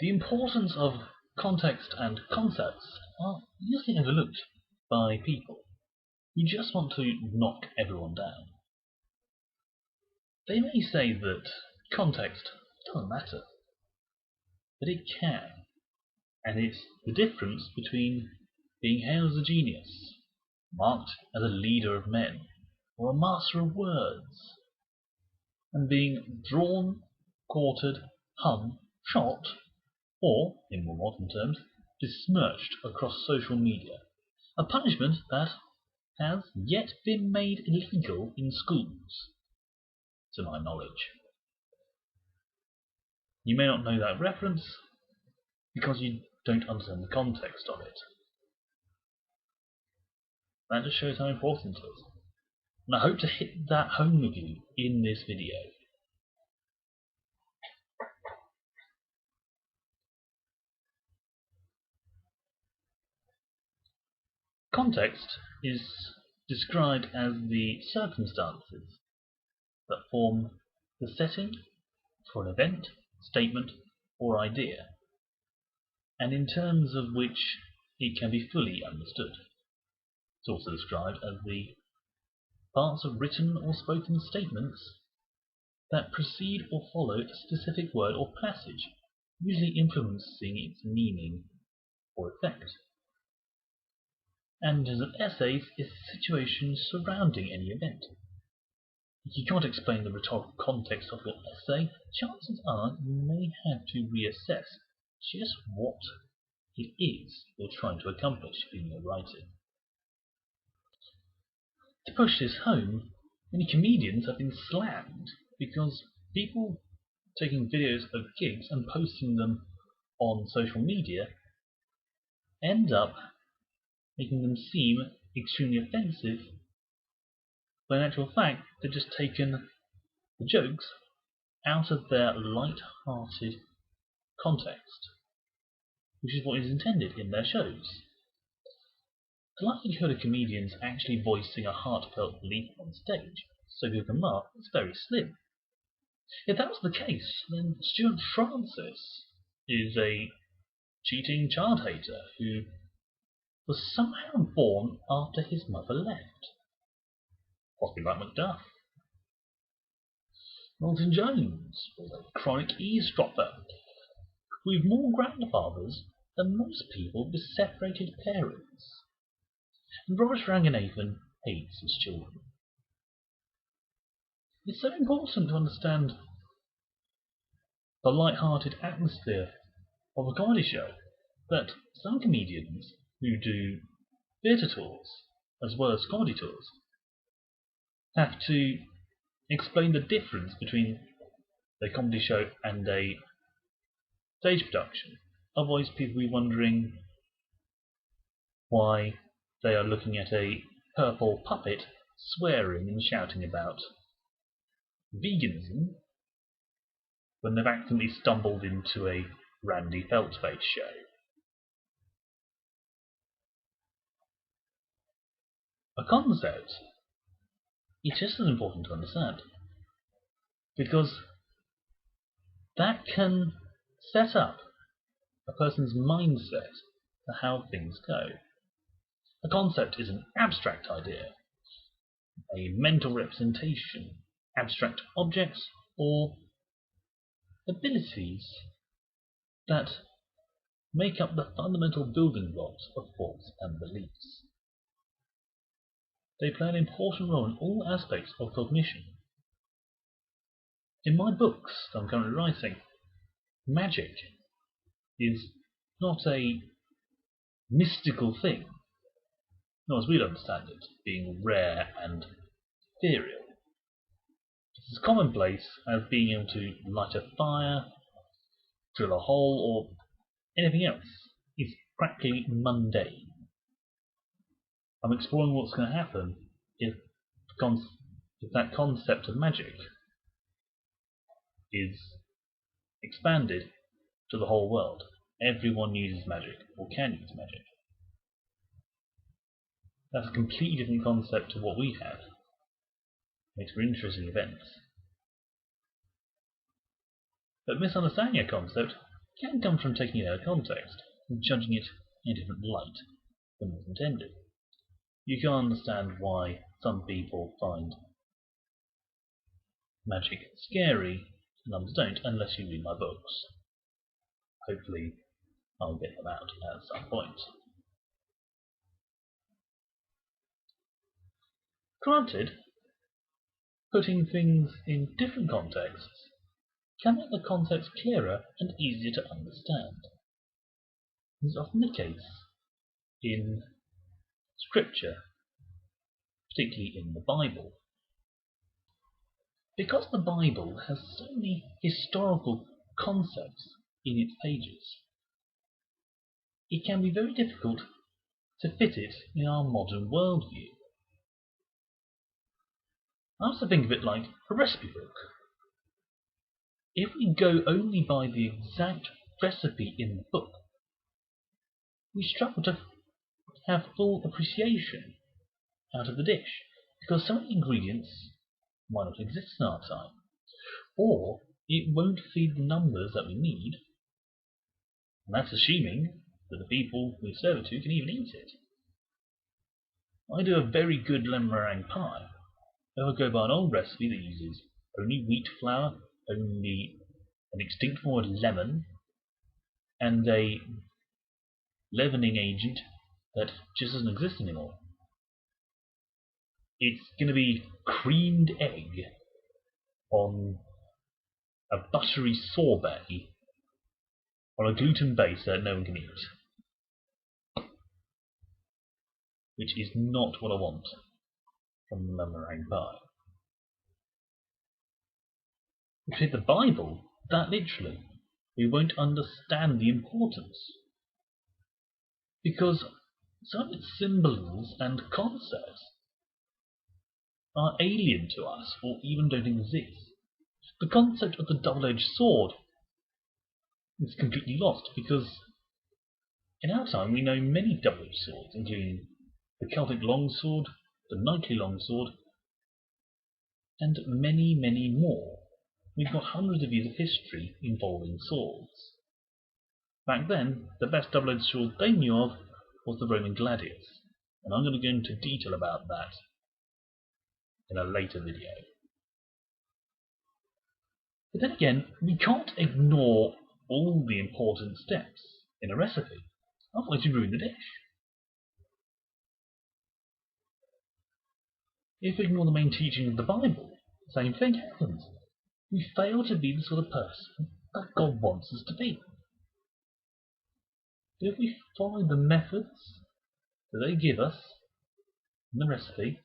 The importance of context and concepts are usually overlooked by people who just want to knock everyone down. They may say that context doesn't matter, but it can, and it's the difference between being hailed as a genius, marked as a leader of men, or a master of words, and being drawn, quartered, hung, shot, or, in more modern terms, besmirched across social media, a punishment that has yet been made illegal in schools, to my knowledge. You may not know that reference because you don't understand the context of it. That just shows how important it is. And I hope to hit that home with you in this video. Context is described as the circumstances that form the setting for an event, statement, or idea, and in terms of which it can be fully understood. It's also described as the parts of written or spoken statements that precede or follow a specific word or passage, usually influencing its meaning or effect. And in terms of essays, it's the situation surrounding any event. If you can't explain the rhetorical context of your essay, chances are you may have to reassess just what it is you're trying to accomplish in your writing. To push this home, many comedians have been slammed because people taking videos of gigs and posting them on social media end up making them seem extremely offensive, when in actual fact they've just taken the jokes out of their light-hearted context, which is what is intended in their shows. The likelihood of comedians actually voicing a heartfelt belief on stage, so good a mark, is very slim. If that was the case, then Stuart Francis is a cheating child hater who was somehow born after his mother left. Possibly like Macduff. Milton Jones was a chronic eavesdropper with more grandfathers than most people with separated parents. And Robert Ranganathan hates his children. It's so important to understand the light-hearted atmosphere of a comedy show that some comedians who do theatre tours as well as comedy tours have to explain the difference between a comedy show and a stage production. Otherwise people will be wondering why they are looking at a purple puppet swearing and shouting about veganism when they've accidentally stumbled into a Randy Feltface show. A concept is just as important to understand, because that can set up a person's mindset for how things go. A concept is an abstract idea, a mental representation, abstract objects, or abilities that make up the fundamental building blocks of thoughts and beliefs. They play an important role in all aspects of cognition. In my books that I'm currently writing, magic is not a mystical thing, not as we'd understand it, being rare and ethereal. It's as commonplace as being able to light a fire, drill a hole, or anything else. It's practically mundane. I'm exploring what's going to happen if that concept of magic is expanded to the whole world. Everyone uses magic, or can use magic. That's a completely different concept to what we have. Makes for interesting events. But misunderstanding a concept can come from taking it out of context and judging it in a different light than was intended. You can understand why some people find magic scary and others don't, unless you read my books. Hopefully I'll get them out at some point. Granted, putting things in different contexts can make the context clearer and easier to understand. This is often the case in Scripture, particularly in the Bible. Because the Bible has so many historical concepts in its pages, it can be very difficult to fit it in our modern worldview. I also think of it like a recipe book. If we go only by the exact recipe in the book, we struggle to have full appreciation out of the dish, because some of the ingredients might not exist in our time, or it won't feed the numbers that we need, and that's assuming that the people we serve it to can even eat it. I do a very good lemon meringue pie. If I go by an old recipe that uses only wheat flour, only an extinct form of lemon, and a leavening agent that just doesn't exist anymore, it's going to be creamed egg on a buttery sorbet on a gluten base that no one can eat, which is not what I want from the meringue pie. If you read the Bible, that literally, we won't understand the importance, because some of its symbols and concepts are alien to us or even don't exist. The concept of the double-edged sword is completely lost, because in our time we know many double-edged swords, including the Celtic longsword, the knightly longsword, and many, many more. We've got hundreds of years of history involving swords. Back then, the best double-edged sword they knew of was the Roman gladius, and I'm going to go into detail about that in a later video. But then again, we can't ignore all the important steps in a recipe, otherwise you ruin the dish. If we ignore the main teaching of the Bible, the same thing happens. We fail to be the sort of person that God wants us to be. But if we follow the methods that they give us in the recipe,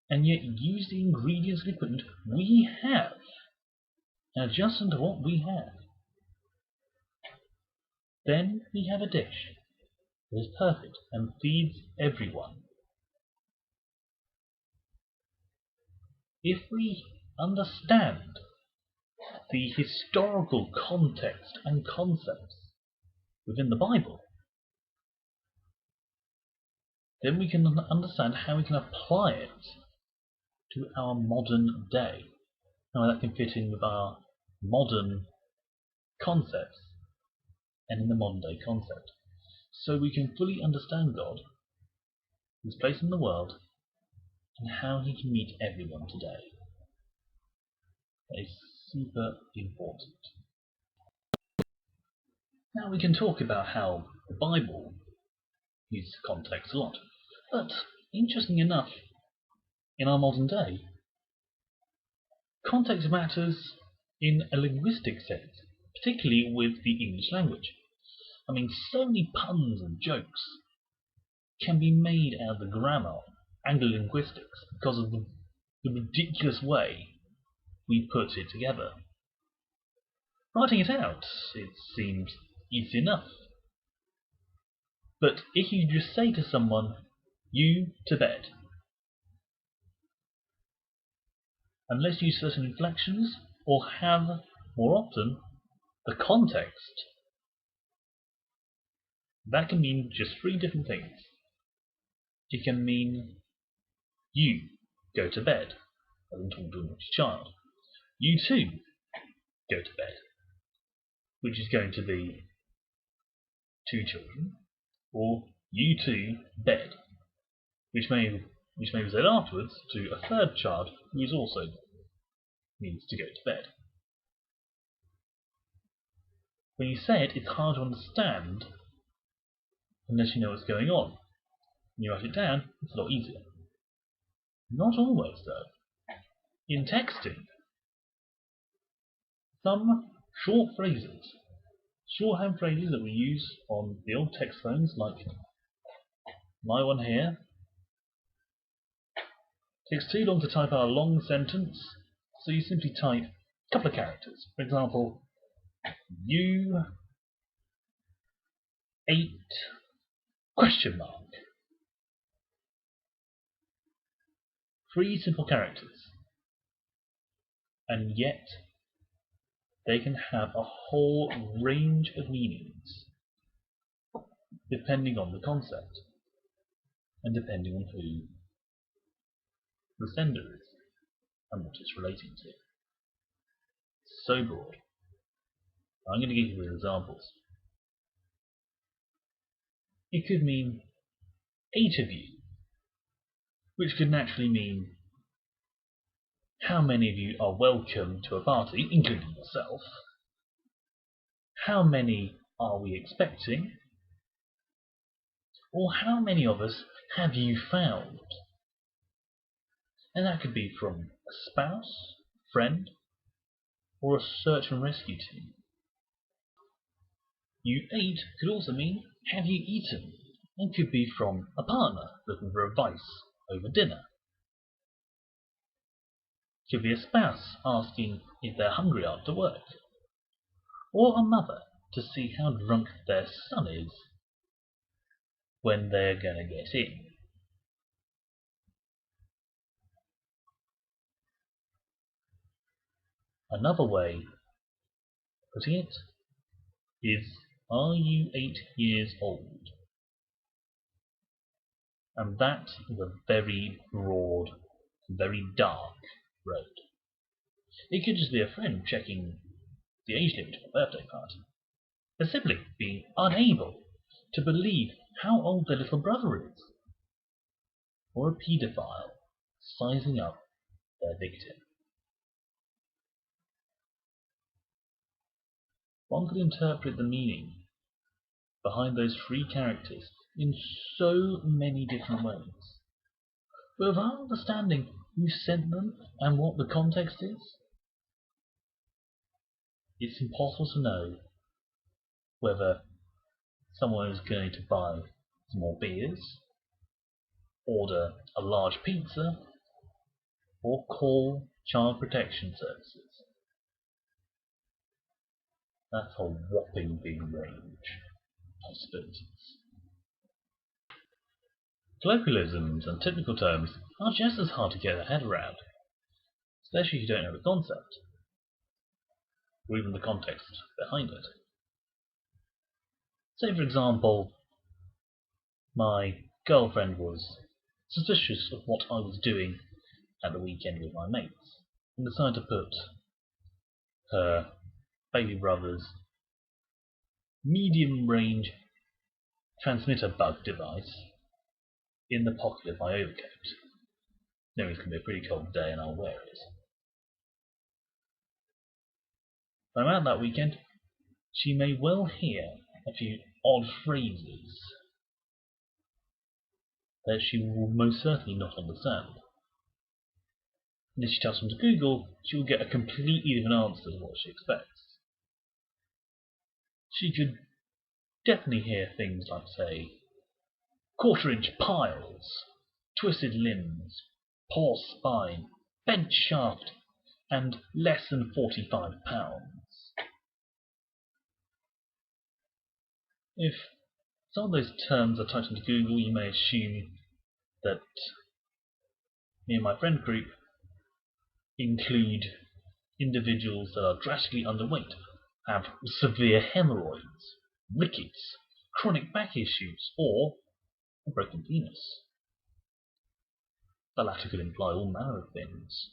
and yet use the ingredients and equipment we have, and adjust them to what we have, then we have a dish that is perfect and feeds everyone. If we understand the historical context and concepts within the Bible, then we can understand how we can apply it to our modern day, how that can fit in with our modern concepts and in the modern day concept, so we can fully understand God, His place in the world, and how He can meet everyone today. That is super important. Now we can talk about how the Bible uses context a lot, but interesting enough, in our modern day, context matters in a linguistic sense, particularly with the English language. I mean, so many puns and jokes can be made out of the grammar, Anglo-linguistics, because of the ridiculous way we put it together. Writing it out, it seems easy enough. But if you just say to someone, "You to bed," unless you use certain inflections or have, more often, the context, that can mean just three different things. It can mean, "You go to bed," as in talking to a naughty child. "You too go to bed," which is going to be 2 children, or you 2 bed, which may be said afterwards to a third child who is also needs to go to bed. When you say it, it's hard to understand unless you know what's going on. When you write it down, it's a lot easier. Not always, though. In texting, some shorthand phrases that we use on the old text phones, like my one here, takes too long to type out a long sentence, so you simply type a couple of characters. For example, you ate question mark. 3 simple characters. And yet, they can have a whole range of meanings, depending on the concept, and depending on who the sender is, and what it's relating to. It's so broad. I'm going to give you real examples. It could mean 8 of you, which could naturally mean how many of you are welcome to a party, including yourself. How many are we expecting? Or how many of us have you found? And that could be from a spouse, friend, or a search and rescue team. You ate could also mean have you eaten, and could be from a partner looking for advice over dinner. Could be a spouse asking if they're hungry after work, or a mother to see how drunk their son is when they're going to get in. Another way of putting it is, are you 8 years old? And that is a very broad, very dark road. It could just be a friend checking the age limit for a birthday party. A sibling being unable to believe how old their little brother is. Or a paedophile sizing up their victim. One could interpret the meaning behind those 3 characters in so many different ways. But without understanding who sent them and what the context is, it's impossible to know whether someone is going to buy some more beers, order a large pizza, or call child protection services. That's a whopping big range of possibilities. Colloquialisms and technical terms are just as hard to get a head around, especially if you don't know the concept, or even the context behind it. Say, for example, my girlfriend was suspicious of what I was doing at the weekend with my mates, and decided to put her baby brother's medium-range transmitter bug device in the pocket of my overcoat, knowing it's going to be a pretty cold day and I'll wear it. When I'm out that weekend, she may well hear a few odd phrases that she will most certainly not understand. And if she types into Google, she will get a completely different answer to what she expects. She could definitely hear things like, say, 1/4-inch piles, twisted limbs, poor spine, bent shaft, and less than 45 pounds. If some of those terms are typed into Google, you may assume that me and my friend group include individuals that are drastically underweight, have severe hemorrhoids, rickets, chronic back issues, or a broken penis. The latter could imply all manner of things.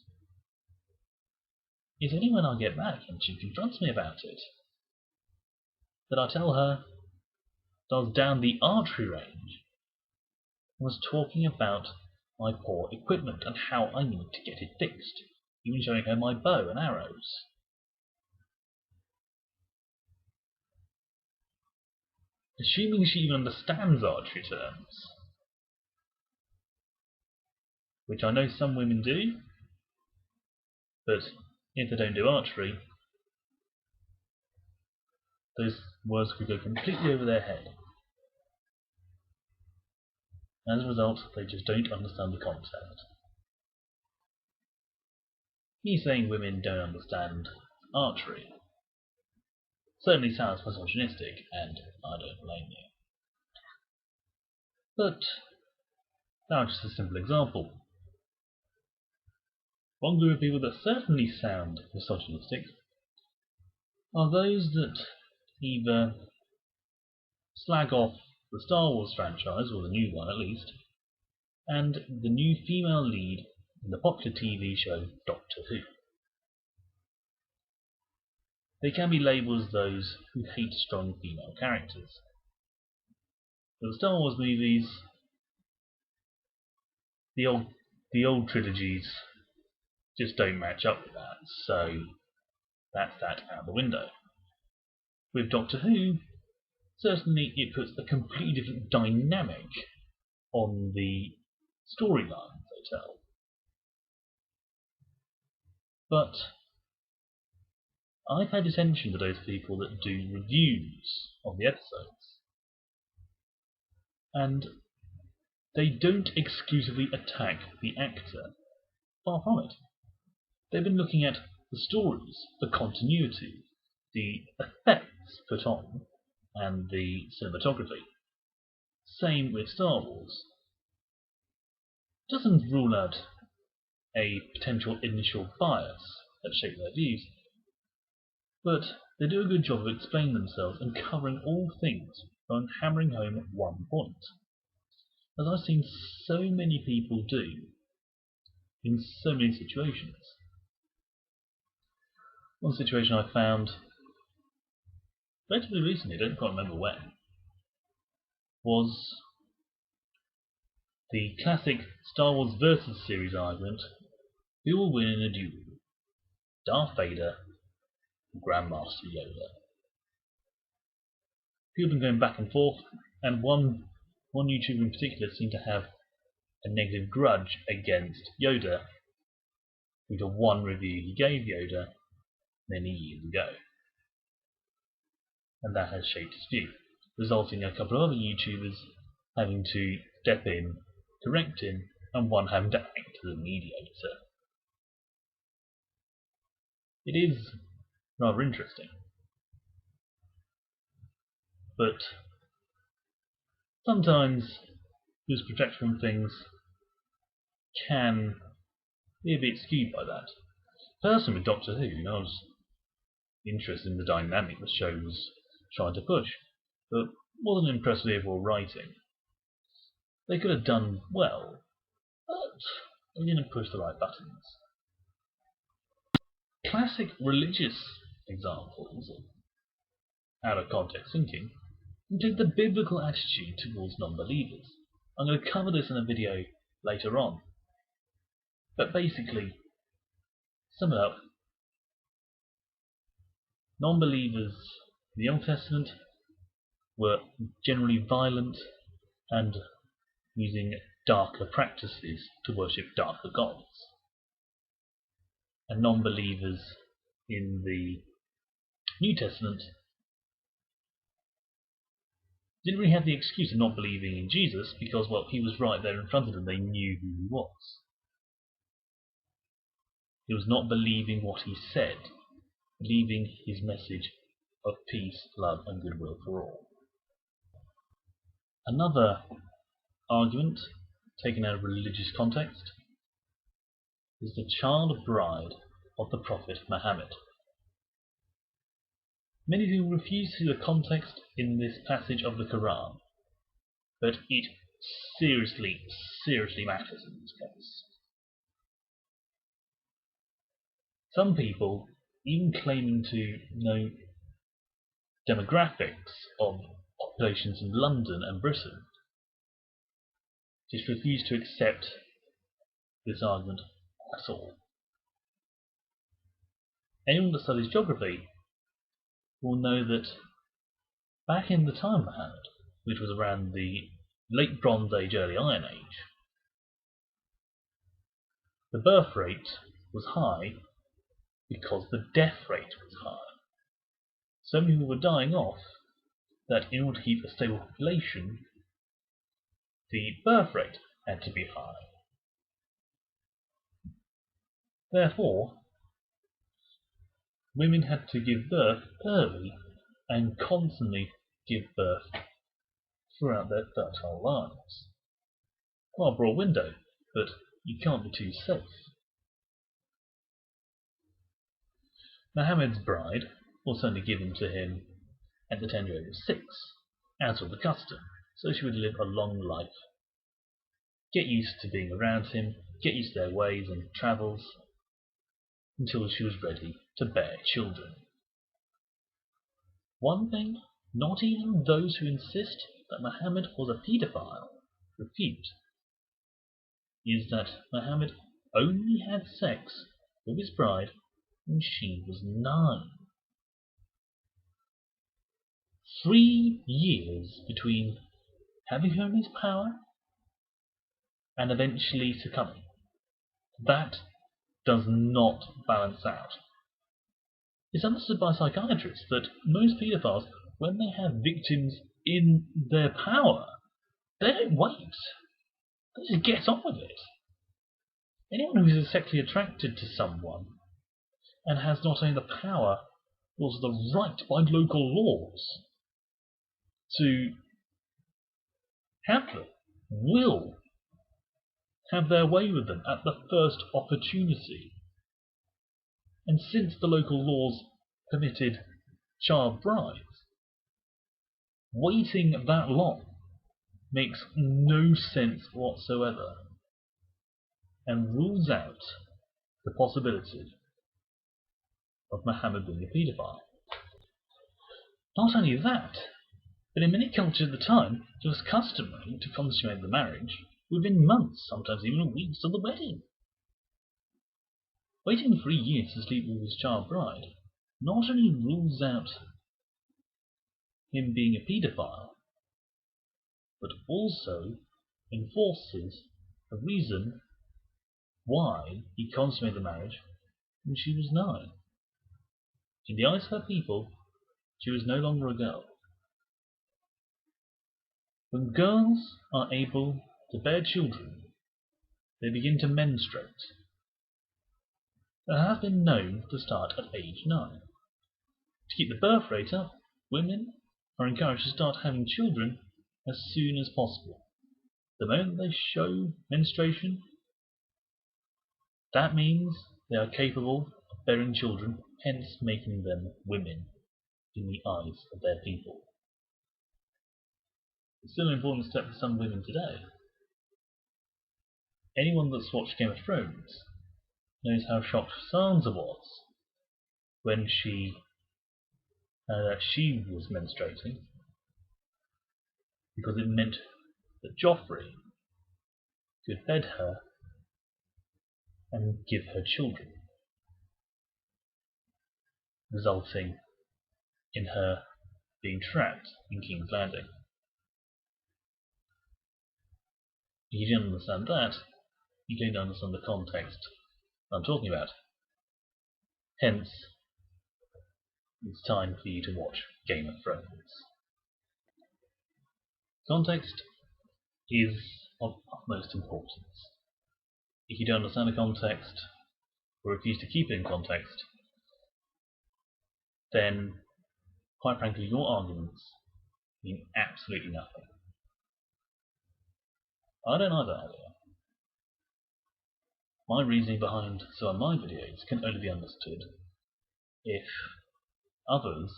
It's only when I get back and she confronts me about it that I tell her that I was down the archery range and was talking about my poor equipment and how I need to get it fixed, even showing her my bow and arrows. Assuming she even understands archery terms, which I know some women do, but if they don't do archery, those words could go completely over their head. As a result, they just don't understand the concept. Me saying women don't understand archery certainly sounds misogynistic, and I don't blame you. But now just a simple example. One group of people that certainly sound misogynistic are those that either slag off the Star Wars franchise, or the new one at least, and the new female lead in the popular TV show Doctor Who. They can be labelled as those who hate strong female characters. For the Star Wars movies, the old trilogies just don't match up with that, so that's that out the window. With Doctor Who, certainly it puts a completely different dynamic on the storylines they tell. But I've paid attention to those people that do reviews of the episodes, and they don't exclusively attack the actor. Far from it. They've been looking at the stories, the continuity, the effects put on, and the cinematography. Same with Star Wars. Doesn't rule out a potential initial bias that shape their views, but they do a good job of explaining themselves and covering all things and hammering home one point, as I've seen so many people do in so many situations. One situation I found relatively recently, I don't quite remember when, was the classic Star Wars versus series argument: who will win in a duel, Darth Vader or Grandmaster Yoda? People have been going back and forth, and one YouTuber in particular seemed to have a negative grudge against Yoda due to one review he gave Yoda many years ago. And that has shaped his view, resulting in a couple of other YouTubers having to step in, correct him, and one having to act as a mediator. It is rather interesting, but sometimes this projection from things can be a bit skewed by that. Personally, with Doctor Who, I was interested in the dynamic the show was trying to push, but wasn't impressed with the overall writing. They could have done well, but they didn't push the right buttons. Classic religious examples of out of context thinking include the biblical attitude towards non-believers. I'm going to cover this in a video later on, but basically, sum it up, non-believers in the Old Testament were generally violent and using darker practices to worship darker gods. And non-believers in the New Testament didn't really have the excuse of not believing in Jesus because, well, he was right there in front of them. They knew who he was. It was not believing what he said, believing his message of peace, love, and goodwill for all. Another argument, taken out of religious context, is the child bride of the Prophet Muhammad. Many people refuse to see the context in this passage of the Quran, but it seriously matters in this case. Some people, even claiming to know demographics of populations in London and Britain, just refuse to accept this argument at all. Anyone that studies geography will know that back in the time of Muhammad, which was around the late Bronze Age, early Iron Age, the birth rate was high because the death rate was high. So many people were dying off that in order to keep a stable population, the birth rate had to be high. Therefore, women had to give birth early and constantly give birth throughout their fertile lives. Quite a broad window, but you can't be too safe. Muhammad's bride was only given to him at the tender age of 6, as was the custom, so she would live a long life, get used to being around him, get used to their ways and travels, until she was ready to bear children. One thing not even those who insist that Muhammad was a paedophile refute is that Muhammad only had sex with his bride when she was 9. 3 years between having her in his power and eventually succumbing. That does not balance out. It's understood by psychiatrists that most paedophiles, when they have victims in their power, they don't wait. They just get on with it. Anyone who is sexually attracted to someone and has not only the power, but also the right by local laws to have them, will have their way with them at the first opportunity. And since the local laws permitted child brides, waiting that long makes no sense whatsoever and rules out the possibility of Muhammad being a paedophile. Not only that, but in many cultures at the time, it was customary to consummate the marriage within months, sometimes even weeks of the wedding. Waiting 3 years to sleep with his child bride not only rules out him being a paedophile, but also enforces a reason why he consummated the marriage when she was 9. In the eyes of her people, she was no longer a girl. When girls are able to bear children, they begin to menstruate. That has been known to start at age 9. To keep the birth rate up, women are encouraged to start having children as soon as possible. The moment they show menstruation, that means they are capable of bearing children, hence making them women in the eyes of their people. It's still an important step for some women today. Anyone that's watched Game of Thrones knows how shocked Sansa was when she was menstruating, because it meant that Joffrey could bed her and give her children, resulting in her being trapped in King's Landing. If you didn't understand that, you don't understand the context I'm talking about. Hence, it's time for you to watch Game of Thrones. Context is of utmost importance. If you don't understand the context, or refuse to keep it in context, then, quite frankly, your arguments mean absolutely nothing. I don't either, however. My reasoning behind some of my videos can only be understood if others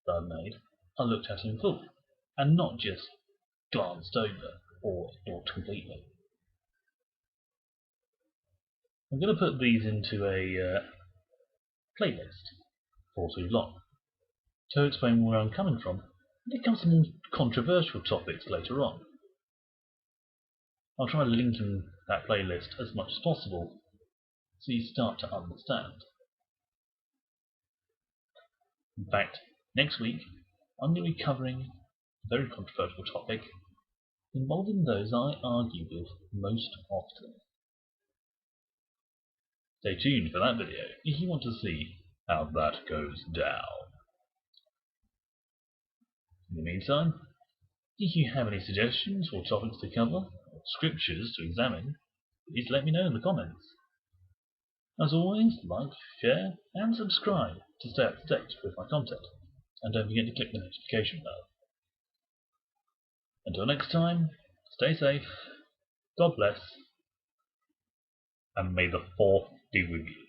that I've made are looked at in full, and not just glanced over or ignored completely. I'm going to put these into a playlist for too long. to explain where I'm coming from when it comes to more controversial topics later on. I'll try linking that playlist as much as possible so you start to understand. In fact, next week I'm going to be covering a very controversial topic involving those I argue with most often. Stay tuned for that video if you want to see how that goes down. In the meantime, if you have any suggestions for topics to cover or scriptures to examine, please let me know in the comments. As always, like, share, and subscribe to stay up to date with my content, and don't forget to click the notification bell. Until next time, stay safe, God bless, and may the 4th be with you.